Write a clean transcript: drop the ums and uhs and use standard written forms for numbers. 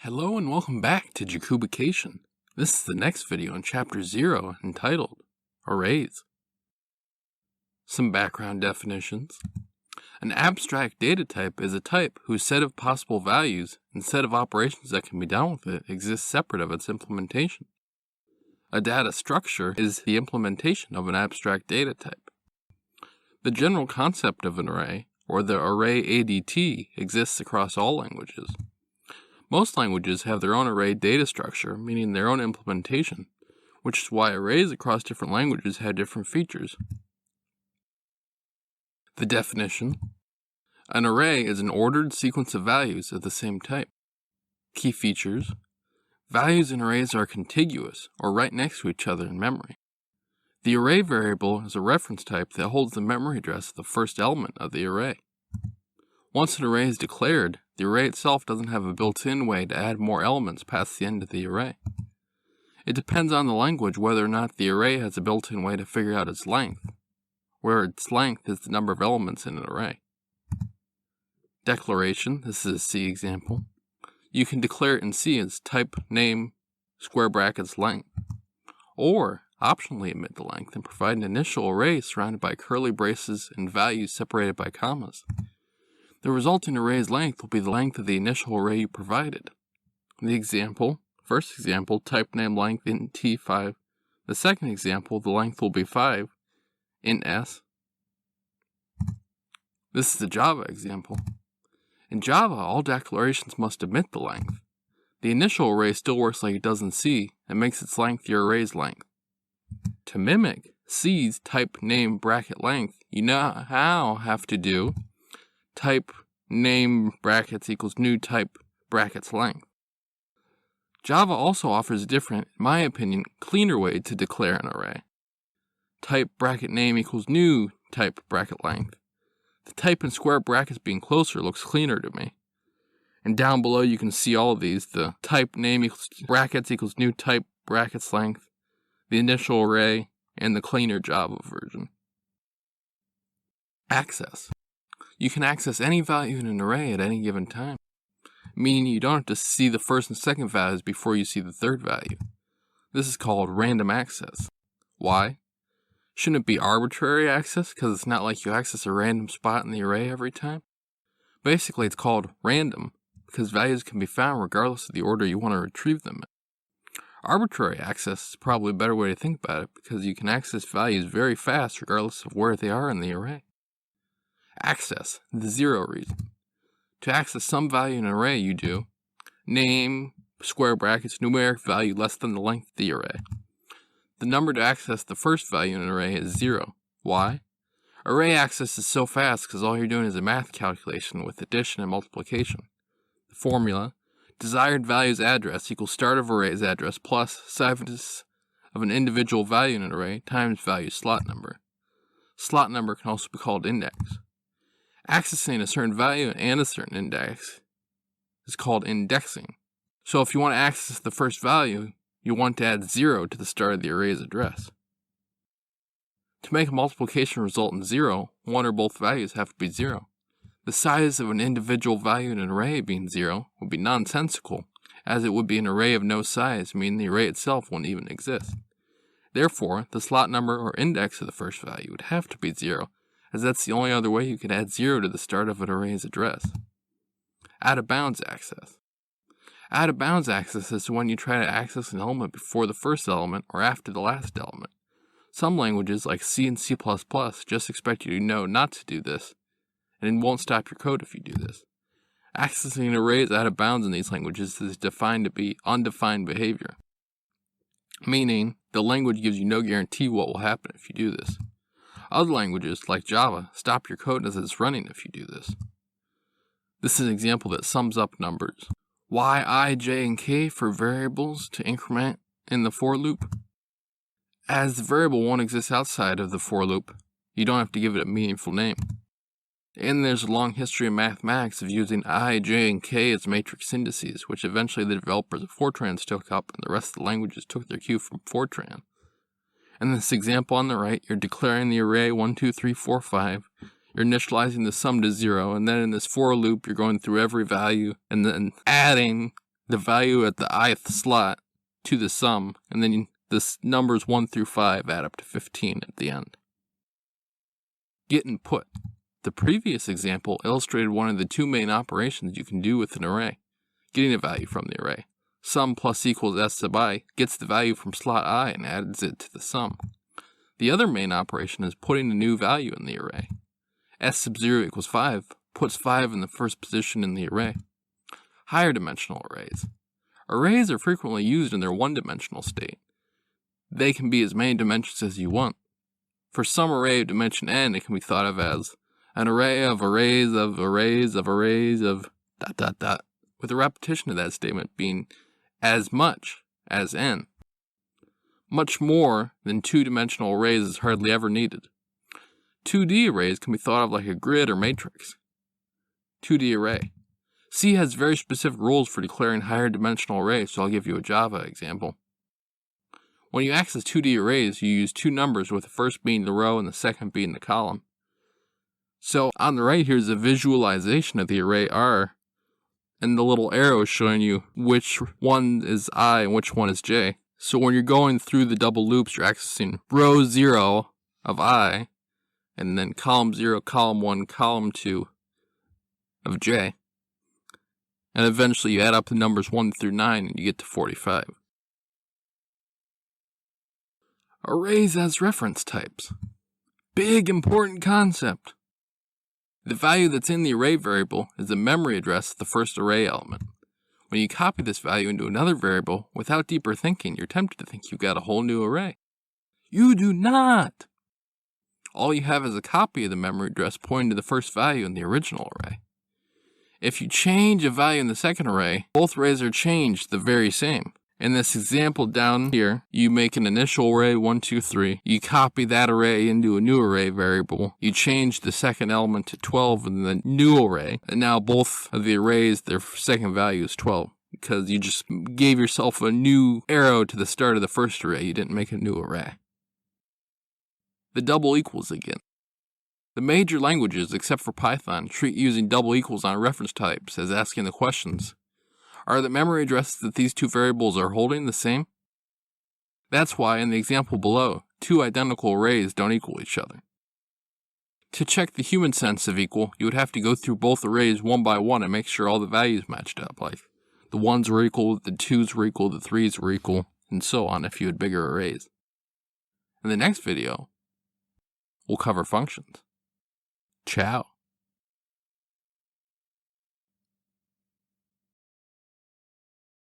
Hello and welcome back to Jakubication. This is the next video in Chapter 0 entitled Arrays. Some background definitions. An abstract data type is a type whose set of possible values and set of operations that can be done with it exists separate of its implementation. A data structure is the implementation of an abstract data type. The general concept of an array, or the array ADT, exists across all languages. Most languages have their own array data structure, meaning their own implementation, which is why arrays across different languages have different features. The definition: an array is an ordered sequence of values of the same type. Key features: values in arrays are contiguous, or right next to each other in memory. The array variable is a reference type that holds the memory address of the first element of the array. Once an array is declared, the array itself doesn't have a built-in way to add more elements past the end of the array. It depends on the language whether or not the array has a built-in way to figure out its length, where its length is the number of elements in an array. Declaration: this is a C example. You can declare it in C as type, name, square brackets, length, or optionally omit the length and provide an initial array surrounded by curly braces and values separated by commas. The resulting array's length will be the length of the initial array you provided. The example, first example, type name length int t5. The second example, the length will be 5 int s. This is the Java example. In Java, all declarations must omit the length. The initial array still works like it does in C and makes its length your array's length. To mimic C's type name bracket length, you now have to do type name brackets equals new type brackets length. Java also offers a different, in my opinion, cleaner way to declare an array. Type bracket name equals new type bracket length. The type in square brackets being closer looks cleaner to me. And down below you can see all of these. The type name equals brackets equals new type brackets length, the initial array, and the cleaner Java version. Access. You can access any value in an array at any given time, meaning you don't have to see the first and second values before you see the third value. This is called random access. Why? Shouldn't it be arbitrary access, because it's not like you access a random spot in the array every time? Basically, it's called random because values can be found regardless of the order you want to retrieve them in. Arbitrary access is probably a better way to think about it, because you can access values very fast regardless of where they are in the array. Access, the zero reason. To access some value in an array, you do name, square brackets, numeric value less than the length of the array. The number to access the first value in an array is 0. Why? Array access is so fast because all you're doing is a math calculation with addition and multiplication. The formula: desired value's address equals start of array's address plus size of an individual value in an array times value slot number. Slot number can also be called index. Accessing a certain value and a certain index is called indexing. So if you want to access the first value, you want to add 0 to the start of the array's address. To make a multiplication result in 0, one or both values have to be 0. The size of an individual value in an array being 0 would be nonsensical, as it would be an array of no size, meaning the array itself wouldn't even exist. Therefore, the slot number or index of the first value would have to be 0, as that's the only other way you could add 0 to the start of an array's address. Out-of-bounds access. Out-of-bounds access is when you try to access an element before the first element or after the last element. Some languages, like C and C++, just expect you to know not to do this, and it won't stop your code if you do this. Accessing arrays out of bounds in these languages is defined to be undefined behavior, meaning the language gives you no guarantee what will happen if you do this. Other languages, like Java, stop your code as it's running if you do this. This is an example that sums up numbers. Y, I, j, and k for variables to increment in the for loop. As the variable won't exist outside of the for loop, you don't have to give it a meaningful name. And there's a long history in mathematics of using I, j, and k as matrix indices, which eventually the developers of Fortran took up and the rest of the languages took their cue from Fortran. In this example on the right, you're declaring the array 1, 2, 3, 4, 5. You're initializing the sum to 0, and then in this for loop, you're going through every value and then adding the value at the ith slot to the sum, and then the numbers 1 through 5 add up to 15 at the end. Get and put. The previous example illustrated one of the two main operations you can do with an array, getting a value from the array. Sum plus equals s sub I gets the value from slot I and adds it to the sum. The other main operation is putting a new value in the array. S sub 0 equals 5 puts 5 in the first position in the array. Higher dimensional arrays. Arrays are frequently used in their one-dimensional state. They can be as many dimensions as you want. For some array of dimension n, it can be thought of as an array of arrays of arrays of arrays of ... with a repetition of that statement being as much as n. Much more than two-dimensional arrays is hardly ever needed. 2D arrays can be thought of like a grid or matrix. 2D array. C has very specific rules for declaring higher dimensional arrays, so I'll give you a Java example. When you access 2D arrays, you use two numbers, with the first being the row and the second being the column. So on the right here is a visualization of the array R, and the little arrow is showing you which one is I and which one is J. So when you're going through the double loops, you're accessing row 0 of I, and then column 0, column 1, column 2 of J. And eventually you add up the numbers 1 through 9 and you get to 45. Arrays as reference types. Big important concept. The value that's in the array variable is the memory address of the first array element. When you copy this value into another variable, without deeper thinking, you're tempted to think you've got a whole new array. You do not! All you have is a copy of the memory address pointing to the first value in the original array. If you change a value in the second array, both arrays are changed the very same. In this example down here, you make an initial array 1, 2, 3. You copy that array into a new array variable. You change the second element to 12 in the new array. And now both of the arrays, their second value is 12. Because you just gave yourself a new arrow to the start of the first array. You didn't make a new array. The double equals again. The major languages, except for Python, treat using double equals on reference types as asking the questions: are the memory addresses that these two variables are holding the same? That's why in the example below, two identical arrays don't equal each other. To check the human sense of equal, you would have to go through both arrays one by one and make sure all the values matched up, like the 1s were equal, the 2s were equal, the 3s were equal, and so on if you had bigger arrays. In the next video, we'll cover functions. Ciao.